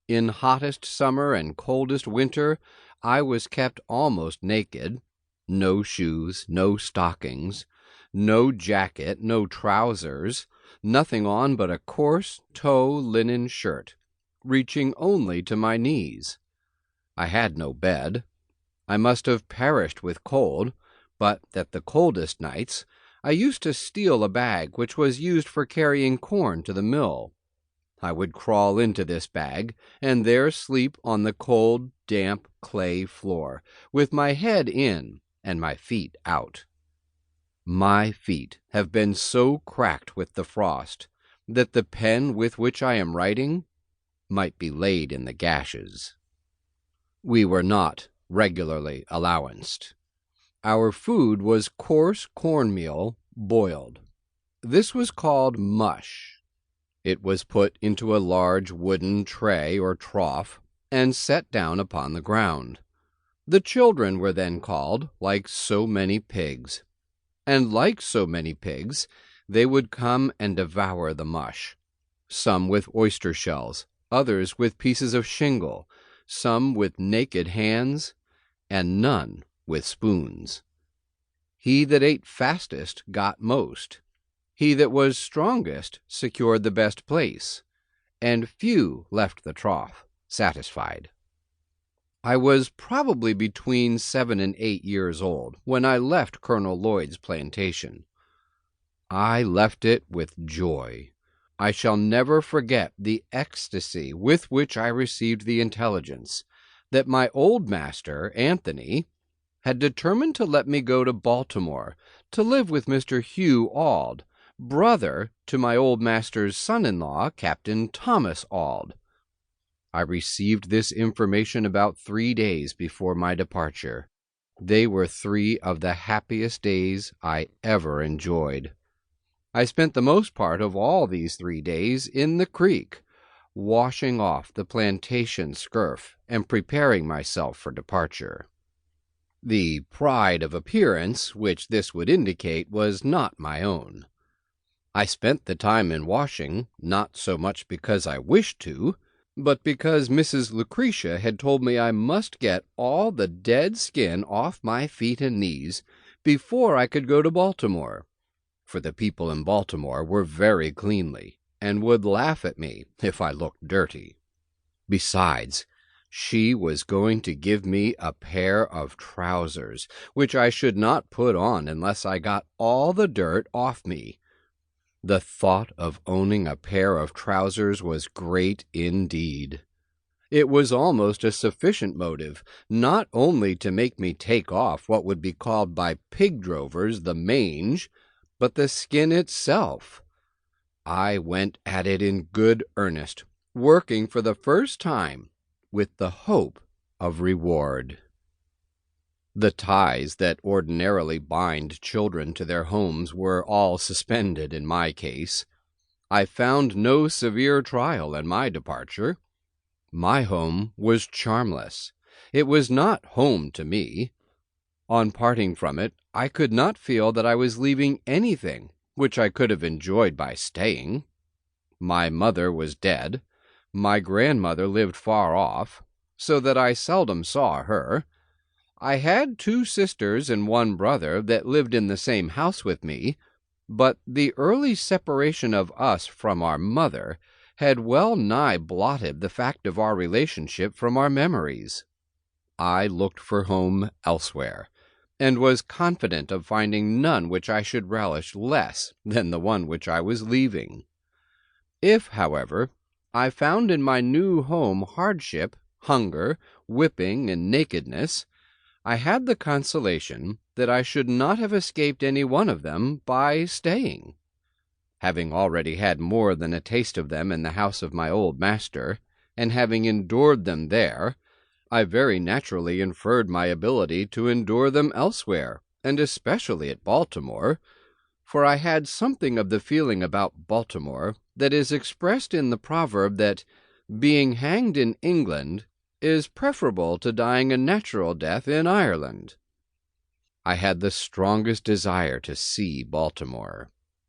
In hottest summer and coldest winter, I was kept almost naked. No shoes, no stockings, no jacket, no trousers, nothing on but a coarse tow linen shirt, reaching only to my knees. I had no bed. I must have perished with cold, but at the coldest nights I used to steal a bag which was used for carrying corn to the mill. I would crawl into this bag, and there sleep on the cold, damp clay floor, with my head in and my feet out. My feet have been so cracked with the frost that the pen with which I am writing might be laid in the gashes. We were not regularly allowanced. Our food was coarse cornmeal boiled. This was called mush. It was put into a large wooden tray or trough and set down upon the ground. The children were then called like so many pigs, and like so many pigs they would come and devour the mush, some with oyster shells, others with pieces of shingle, some with naked hands, and none with spoons. He that ate fastest got most. He that was strongest secured the best place, and few left the trough satisfied. I was probably between 7 and 8 years old when I left Colonel Lloyd's plantation. I left it with joy. I shall never forget the ecstasy with which I received the intelligence that my old master, Anthony, had determined to let me go to Baltimore to live with Mr. Hugh Auld, brother to my old master's son-in-law, Captain Thomas Auld. I received this information about 3 days before my departure. They were 3 of the happiest days I ever enjoyed. I spent the most part of all these 3 days in the creek, washing off the plantation scurf and preparing myself for departure. The pride of appearance which this would indicate was not my own. I spent the time in washing, not so much because I wished to, but because Mrs. Lucretia had told me I must get all the dead skin off my feet and knees before I could go to Baltimore, for the people in Baltimore were very cleanly, and would laugh at me if I looked dirty. Besides, she was going to give me a pair of trousers, which I should not put on unless I got all the dirt off me. The thought of owning a pair of trousers was great indeed. It was almost a sufficient motive, not only to make me take off what would be called by pig drovers the mange, but the skin itself. I went at it in good earnest, working for the first time with the hope of reward. The ties that ordinarily bind children to their homes were all suspended in my case. I found no severe trial in my departure. My home was charmless. It was not home to me. On parting from it, I could not feel that I was leaving anything which I could have enjoyed by staying. My mother was dead. My grandmother lived far off, so that I seldom saw her. I had 2 sisters and 1 brother that lived in the same house with me, but the early separation of us from our mother had well nigh blotted the fact of our relationship from our memories. I looked for home elsewhere, and was confident of finding none which I should relish less than the one which I was leaving. If, however, I found in my new home hardship, hunger, whipping, and nakedness, I had the consolation that I should not have escaped any one of them by staying. Having already had more than a taste of them in the house of my old master, and having endured them there, I very naturally inferred my ability to endure them elsewhere, and especially at Baltimore, for I had something of the feeling about Baltimore that is expressed in the proverb that being hanged in England is preferable to dying a natural death in Ireland. I had the strongest desire to see Baltimore.